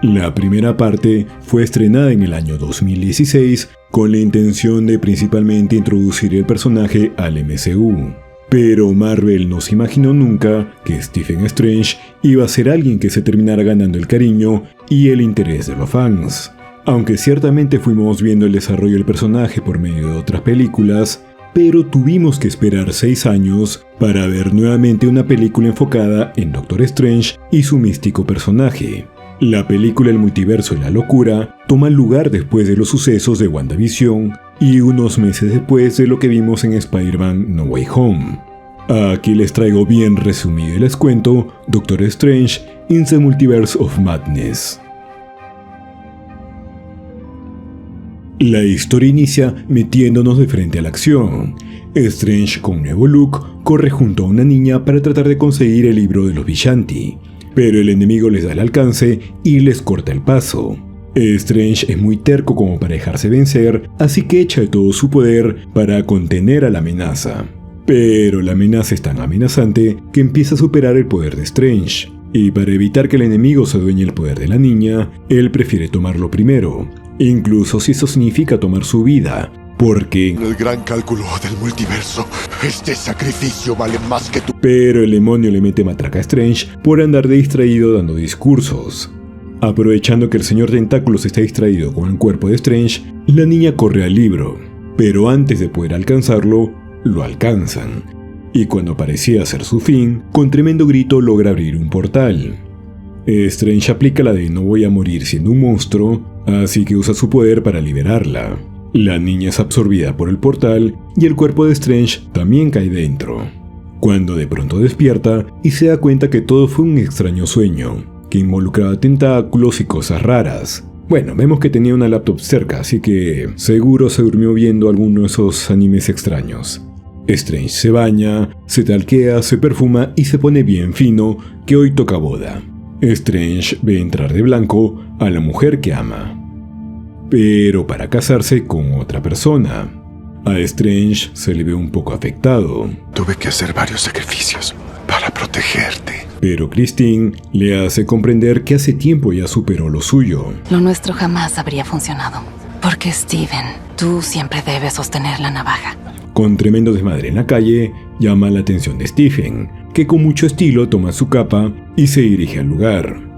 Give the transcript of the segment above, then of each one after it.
La primera parte fue estrenada en el año 2016 con la intención de principalmente introducir el personaje al MCU. Pero Marvel no se imaginó nunca que Stephen Strange iba a ser alguien que se terminara ganando el cariño y el interés de los fans. Aunque ciertamente fuimos viendo el desarrollo del personaje por medio de otras películas, pero tuvimos que esperar 6 años para ver nuevamente una película enfocada en Doctor Strange y su místico personaje. La película El Multiverso de la Locura toma lugar después de los sucesos de WandaVision y unos meses después de lo que vimos en Spider-Man No Way Home. Aquí les traigo bien resumido y les cuento Doctor Strange in the Multiverse of Madness. La historia inicia metiéndonos de frente a la acción. Strange, con un nuevo look, corre junto a una niña para tratar de conseguir el libro de los Vishanti, pero el enemigo les da el alcance y les corta el paso. Strange es muy terco como para dejarse vencer, así que echa de todo su poder para contener a la amenaza. Pero la amenaza es tan amenazante que empieza a superar el poder de Strange, y para evitar que el enemigo se adueñe el poder de la niña, él prefiere tomarlo primero, incluso si eso significa tomar su vida, porque en el gran cálculo del multiverso, este sacrificio vale más que tu... Pero el demonio le mete matraca a Strange por andar de distraído dando discursos. Aprovechando que el señor Tentáculos está distraído con el cuerpo de Strange, la niña corre al libro, pero antes de poder alcanzarlo, lo alcanzan. Y cuando parecía ser su fin, con tremendo grito logra abrir un portal. Strange aplica la de no voy a morir siendo un monstruo, así que usa su poder para liberarla. La niña es absorbida por el portal y el cuerpo de Strange también cae dentro. Cuando de pronto despierta y se da cuenta que todo fue un extraño sueño, que involucraba tentáculos y cosas raras. Bueno, vemos que tenía una laptop cerca, así que seguro se durmió viendo alguno de esos animes extraños. Strange se baña, se talquea, se perfuma y se pone bien fino, que hoy toca boda. Strange ve entrar de blanco a la mujer que ama, pero para casarse con otra persona. A Strange se le ve un poco afectado. Tuve que hacer varios sacrificios para protegerte. Pero Christine le hace comprender que hace tiempo ya superó lo suyo. Lo nuestro jamás habría funcionado, porque Steven, tú siempre debes sostener la navaja. Con tremendo desmadre en la calle, llama la atención de Stephen, que con mucho estilo toma su capa y se dirige al lugar.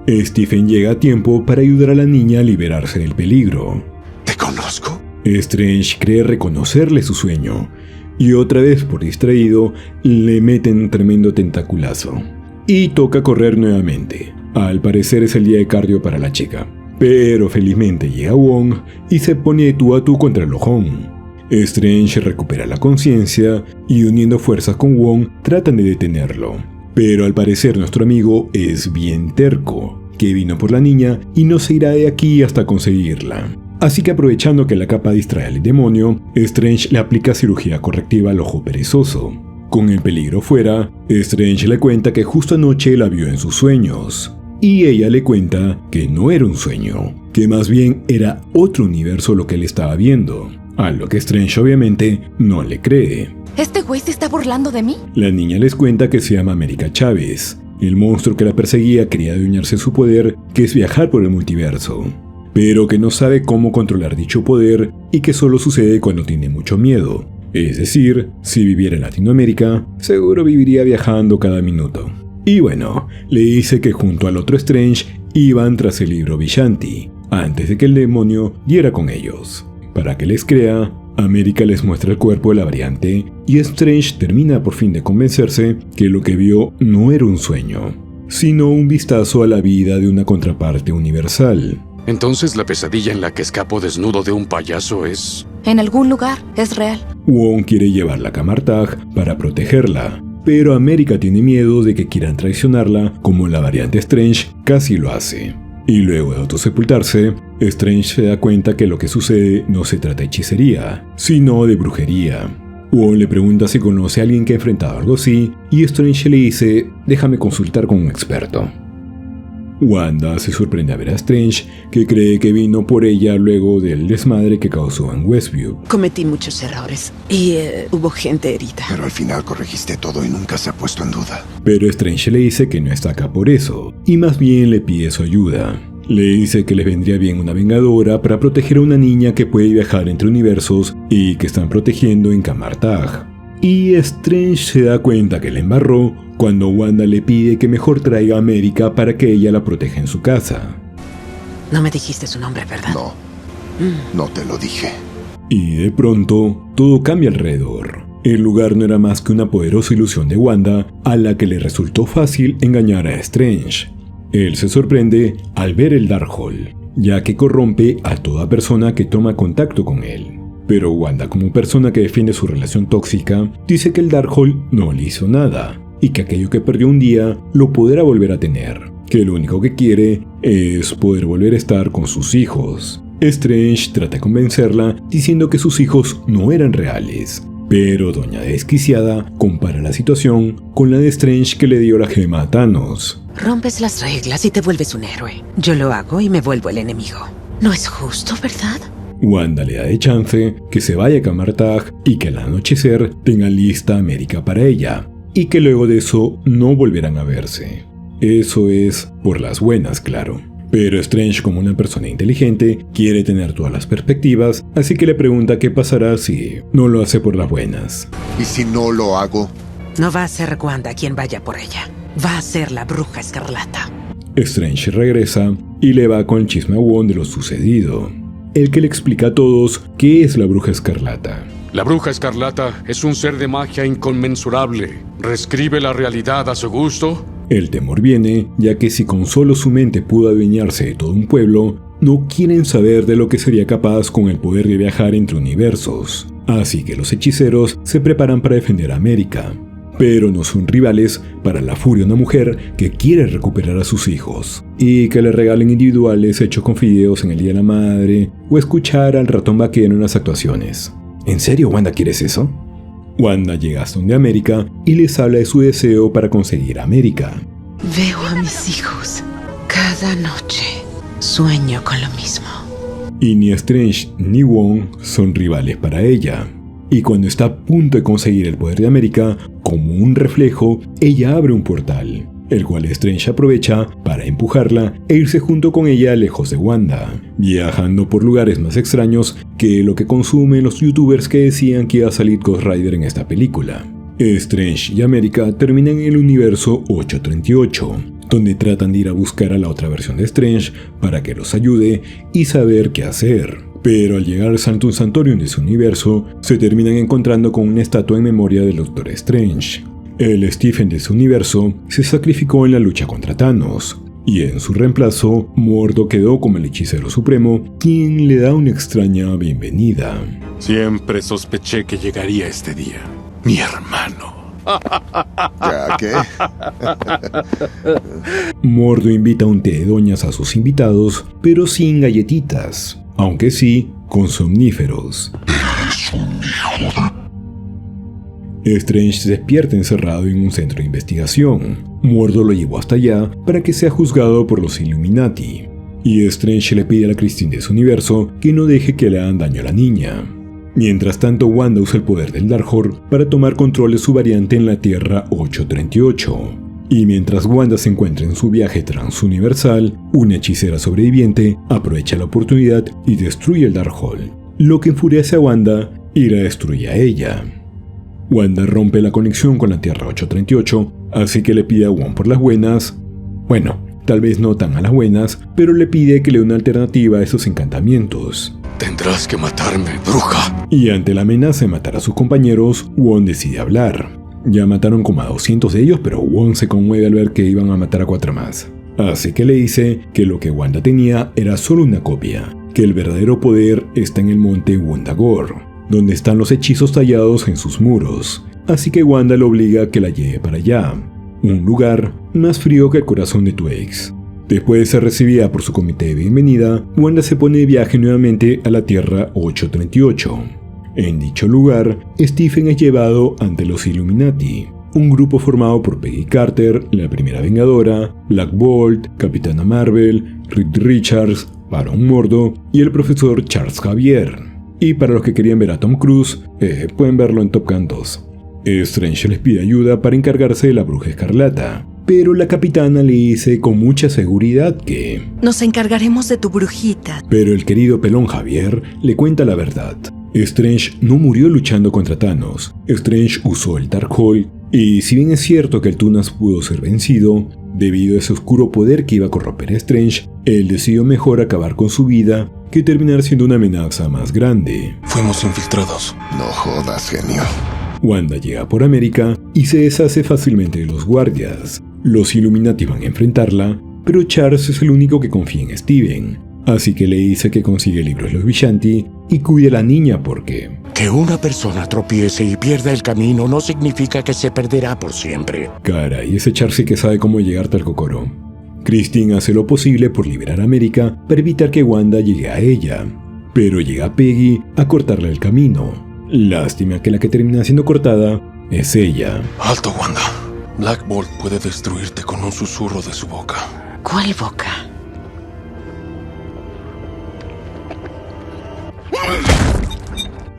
Stephen llega a tiempo para ayudar a la niña a liberarse del peligro. ¿Te conozco? Strange cree reconocerle su sueño, y otra vez por distraído, le meten un tremendo tentaculazo. Y toca correr nuevamente. Al parecer es el día de cardio para la chica. Pero felizmente llega Wong y se pone de tú a tú contra el ojón. Strange recupera la conciencia y uniendo fuerzas con Wong tratan de detenerlo. Pero al parecer nuestro amigo es bien terco, que vino por la niña y no se irá de aquí hasta conseguirla. Así que aprovechando que la capa distrae al demonio, Strange le aplica cirugía correctiva al ojo perezoso. Con el peligro fuera, Strange le cuenta que justo anoche la vio en sus sueños. Y ella le cuenta que no era un sueño, que más bien era otro universo lo que él estaba viendo. A lo que Strange obviamente no le cree. ¿Este güey se está burlando de mí? La niña les cuenta que se llama América Chávez. El monstruo que la perseguía quería adueñarse su poder, que es viajar por el multiverso, pero que no sabe cómo controlar dicho poder y que solo sucede cuando tiene mucho miedo. Es decir, si viviera en Latinoamérica, seguro viviría viajando cada minuto. Y bueno, le dice que junto al otro Strange iban tras el libro Vishanti, antes de que el demonio diera con ellos. Para que les crea, América les muestra el cuerpo de la variante y Strange termina por fin de convencerse que lo que vio no era un sueño, sino un vistazo a la vida de una contraparte universal. Entonces la pesadilla en la que escapo desnudo de un payaso es... En algún lugar, es real. Wong quiere llevarla a Camartag para protegerla, pero América tiene miedo de que quieran traicionarla como la variante Strange casi lo hace. Y luego de autosepultarse, Strange se da cuenta que lo que sucede no se trata de hechicería, sino de brujería. Wong le pregunta si conoce a alguien que ha enfrentado algo así, y Strange le dice, déjame consultar con un experto. Wanda se sorprende a ver a Strange, que cree que vino por ella luego del desmadre que causó en Westview. Cometí muchos errores y hubo gente herida. Pero al final corregiste todo y nunca se ha puesto en duda. Pero Strange le dice que no está acá por eso, y más bien le pide su ayuda. Le dice que les vendría bien una vengadora para proteger a una niña que puede viajar entre universos y que están protegiendo en Camartag. Y Strange se da cuenta que la embarró cuando Wanda le pide que mejor traiga a América para que ella la proteja en su casa. No me dijiste su nombre, ¿verdad? No te lo dije. Y de pronto, todo cambia alrededor. El lugar no era más que una poderosa ilusión de Wanda a la que le resultó fácil engañar a Strange. Él se sorprende al ver el Darkhold, ya que corrompe a toda persona que toma contacto con él. Pero Wanda, como persona que defiende su relación tóxica, dice que el Darkhold no le hizo nada y que aquello que perdió un día lo podrá volver a tener, que lo único que quiere es poder volver a estar con sus hijos. Strange trata de convencerla diciendo que sus hijos no eran reales, pero Doña Desquiciada compara la situación con la de Strange que le dio la gema a Thanos. Rompes las reglas y te vuelves un héroe. Yo lo hago y me vuelvo el enemigo. No es justo, ¿verdad? Wanda le da de chance que se vaya a Camartag y que al anochecer tenga lista América para ella, y que luego de eso no volverán a verse. Eso es por las buenas, claro. Pero Strange, como una persona inteligente, quiere tener todas las perspectivas, así que le pregunta qué pasará si no lo hace por las buenas. ¿Y si no lo hago? No va a ser Wanda quien vaya por ella. Va a ser la Bruja Escarlata. Strange regresa y le va con el chisme a Wong de lo sucedido. El que le explica a todos qué es la Bruja Escarlata. La Bruja Escarlata es un ser de magia inconmensurable. Reescribe la realidad a su gusto. El temor viene, ya que si con solo su mente pudo adueñarse de todo un pueblo, no quieren saber de lo que sería capaz con el poder de viajar entre universos. Así que los hechiceros se preparan para defender a América. Pero no son rivales para la Furia, una mujer que quiere recuperar a sus hijos, y que le regalen individuales hechos con fideos en el Día de la Madre, o escuchar al ratón vaquero en las actuaciones. ¿En serio, Wanda, quieres eso? Wanda llega hasta donde América y les habla de su deseo para conseguir a América. Veo a mis hijos. Cada noche sueño con lo mismo. Y ni Strange ni Wong son rivales para ella. Y cuando está a punto de conseguir el poder de América, como un reflejo, ella abre un portal, el cual Strange aprovecha para empujarla e irse junto con ella lejos de Wanda, viajando por lugares más extraños que lo que consumen los youtubers que decían que iba a salir Ghost Rider en esta película. Strange y América terminan en el universo 838, donde tratan de ir a buscar a la otra versión de Strange para que los ayude y saber qué hacer. Pero al llegar al Sanctum Sanctorum de su universo, se terminan encontrando con una estatua en memoria del Doctor Strange. El Stephen de su universo se sacrificó en la lucha contra Thanos, y en su reemplazo, Mordo quedó como el hechicero supremo, quien le da una extraña bienvenida. Siempre sospeché que llegaría este día, mi hermano. ¿Ya qué? Mordo invita un té de doñas a sus invitados, pero sin galletitas, aunque sí con somníferos. Strange se despierta encerrado en un centro de investigación. Mordo lo llevó hasta allá para que sea juzgado por los Illuminati. Y Strange le pide a la Christine de su universo que no deje que le hagan daño a la niña. Mientras tanto, Wanda usa el poder del Darkhold para tomar control de su variante en la Tierra 838. Y mientras Wanda se encuentra en su viaje transuniversal, una hechicera sobreviviente aprovecha la oportunidad y destruye el Darkhold, lo que enfurece a Wanda y la destruye a ella. Wanda rompe la conexión con la Tierra 838, así que le pide a Wong por las buenas, bueno, tal vez no tan a las buenas, pero le pide que le dé una alternativa a esos encantamientos. Tendrás que matarme, bruja. Y ante la amenaza de matar a sus compañeros, Wong decide hablar. Ya mataron como a 200 de ellos, pero Wong se conmueve al ver que iban a matar a 4 más. Así que le dice que lo que Wanda tenía era solo una copia, que el verdadero poder está en el monte Wundagore, donde están los hechizos tallados en sus muros. Así que Wanda lo obliga a que la lleve para allá, un lugar más frío que el corazón de tu ex. Después de ser recibida por su comité de bienvenida, Wanda se pone de viaje nuevamente a la Tierra 838. En dicho lugar, Stephen es llevado ante los Illuminati, un grupo formado por Peggy Carter, la primera Vengadora, Black Bolt, Capitana Marvel, Reed Richards, Barón Mordo y el profesor Charles Xavier. Y para los que querían ver a Tom Cruise, pueden verlo en Top Gun 2. Strange les pide ayuda para encargarse de la Bruja Escarlata, pero la capitana le dice con mucha seguridad que nos encargaremos de tu brujita. Pero el querido pelón Javier le cuenta la verdad. Strange no murió luchando contra Thanos. Strange usó el Darkhold, y si bien es cierto que el Tunas pudo ser vencido, debido a ese oscuro poder que iba a corromper a Strange, él decidió mejor acabar con su vida que terminar siendo una amenaza más grande. Fuimos infiltrados. No jodas, genio. Wanda llega por América y se deshace fácilmente de los guardias. Los Illuminati van a enfrentarla, pero Charles es el único que confía en Steven. Así que le dice que consigue libros los Vishanti y cuide a la niña porque... Que una persona tropiece y pierda el camino no significa que se perderá por siempre. Caray, ese Charles sí que sabe cómo llegar tal cocoro. Christine hace lo posible por liberar a América para evitar que Wanda llegue a ella. Pero llega Peggy a cortarle el camino. Lástima que la que termina siendo cortada es ella. Alto, Wanda. Black Bolt puede destruirte con un susurro de su boca. ¿Cuál boca?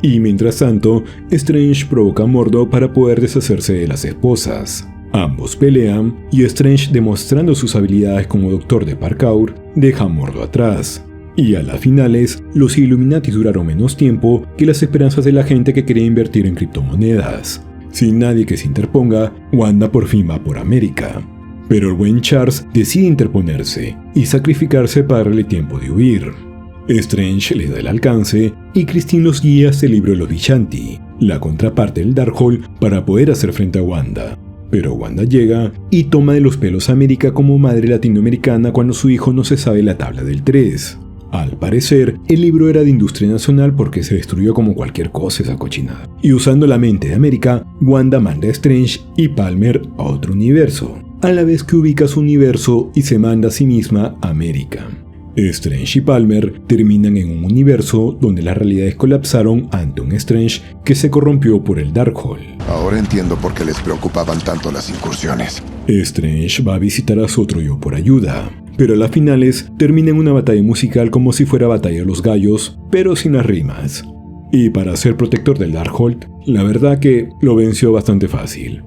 Y mientras tanto, Strange provoca a Mordo para poder deshacerse de las esposas. Ambos pelean y Strange, demostrando sus habilidades como doctor de Parkour, deja a Mordo atrás. Y a las finales, los Illuminati duraron menos tiempo que las esperanzas de la gente que quería invertir en criptomonedas. Sin nadie que se interponga, Wanda por fin va por América. Pero el buen Charles decide interponerse y sacrificarse para darle tiempo de huir. Strange le da el alcance y Christine los guía hasta el libro de los Vishanti, la contraparte del Darkhold, para poder hacer frente a Wanda. Pero Wanda llega y toma de los pelos a América como madre latinoamericana cuando su hijo no se sabe la tabla del 3. Al parecer, el libro era de industria nacional porque se destruyó como cualquier cosa esa cochinada. Y usando la mente de América, Wanda manda a Strange y Palmer a otro universo, a la vez que ubica su universo y se manda a sí misma a América. Strange y Palmer terminan en un universo donde las realidades colapsaron ante un Strange que se corrompió por el Darkhold. Ahora entiendo por qué les preocupaban tanto las incursiones. Strange va a visitar a su otro yo por ayuda, pero a las finales termina en una batalla musical como si fuera Batalla de los Gallos, pero sin las rimas. Y para ser protector del Darkhold, la verdad que lo venció bastante fácil.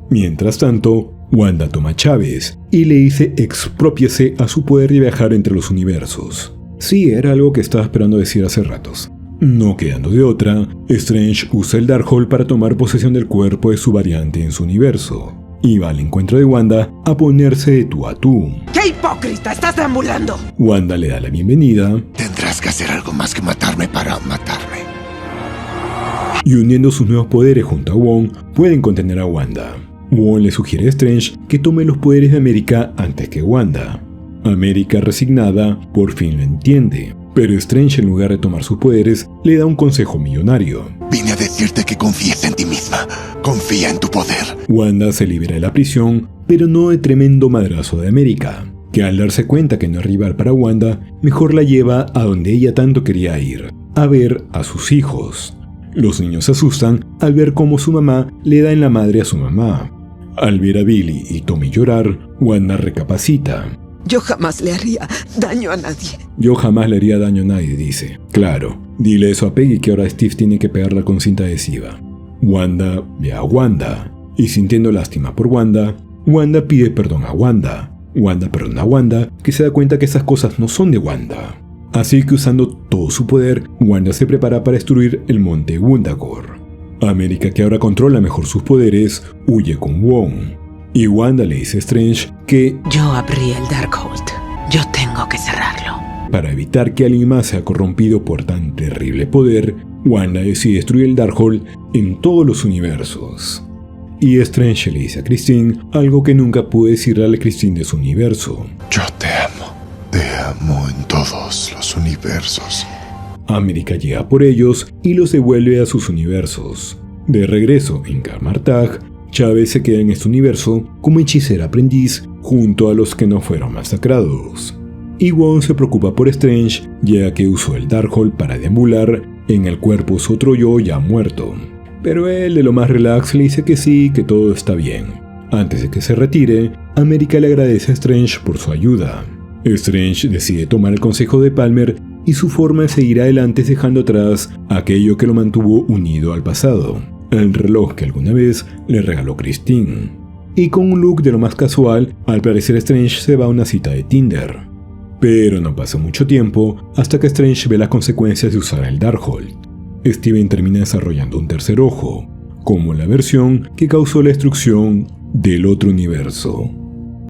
Mientras tanto, Wanda toma a Chávez y le dice exprópiese a su poder de viajar entre los universos. Sí, era algo que estaba esperando decir hace ratos. No quedando de otra, Strange usa el Darkhold para tomar posesión del cuerpo de su variante en su universo. Y va al encuentro de Wanda a ponerse de tú a tú. ¡Qué hipócrita! ¡Estás deambulando! Wanda le da la bienvenida. Tendrás que hacer algo más que matarme para matarme. Y uniendo sus nuevos poderes junto a Wong, pueden contener a Wanda. Wong le sugiere a Strange que tome los poderes de América antes que Wanda. América, resignada, por fin lo entiende, pero Strange, en lugar de tomar sus poderes, le da un consejo millonario. Vine a decirte que confíes en ti misma. Confía en tu poder. Wanda se libera de la prisión, pero no de tremendo madrazo de América, que al darse cuenta que no es rival para Wanda, mejor la lleva a donde ella tanto quería ir, a ver a sus hijos. Los niños se asustan al ver cómo su mamá le da en la madre a su mamá. Al ver a Billy y Tommy llorar, Wanda recapacita. Yo jamás le haría daño a nadie. Yo jamás le haría daño a nadie, dice. Claro, dile eso a Peggy que ahora Steve tiene que pegarla con cinta adhesiva. Wanda ve a Wanda, y sintiendo lástima por Wanda, Wanda pide perdón a Wanda. Wanda perdona a Wanda, que se da cuenta que esas cosas no son de Wanda. Así que usando todo su poder, Wanda se prepara para destruir el monte Wundagore. América, que ahora controla mejor sus poderes, huye con Wong. Y Wanda le dice a Strange que yo abrí el Darkhold. Yo tengo que cerrarlo. Para evitar que alguien más sea corrompido por tan terrible poder, Wanda decide destruir el Darkhold en todos los universos. Y Strange le dice a Christine algo que nunca pudo decirle a la Christine de su universo. Yo te amo. Te amo en todos los universos. América llega por ellos y los devuelve a sus universos. De regreso en Kamartag, Chávez se queda en este universo como hechicera aprendiz junto a los que no fueron masacrados. Y Wong se preocupa por Strange, ya que usó el Darkhold para deambular en el cuerpo de su otro yo ya muerto. Pero él, de lo más relax, le dice que sí, que todo está bien. Antes de que se retire, América le agradece a Strange por su ayuda. Strange decide tomar el consejo de Palmer y su forma de seguir adelante es dejando atrás aquello que lo mantuvo unido al pasado, el reloj que alguna vez le regaló Christine. y con un look de lo más casual, al parecer Strange se va a una cita de Tinder. Pero no pasa mucho tiempo hasta que Strange ve las consecuencias de usar el Darkhold. Steven termina desarrollando un tercer ojo, como la versión que causó la destrucción del otro universo.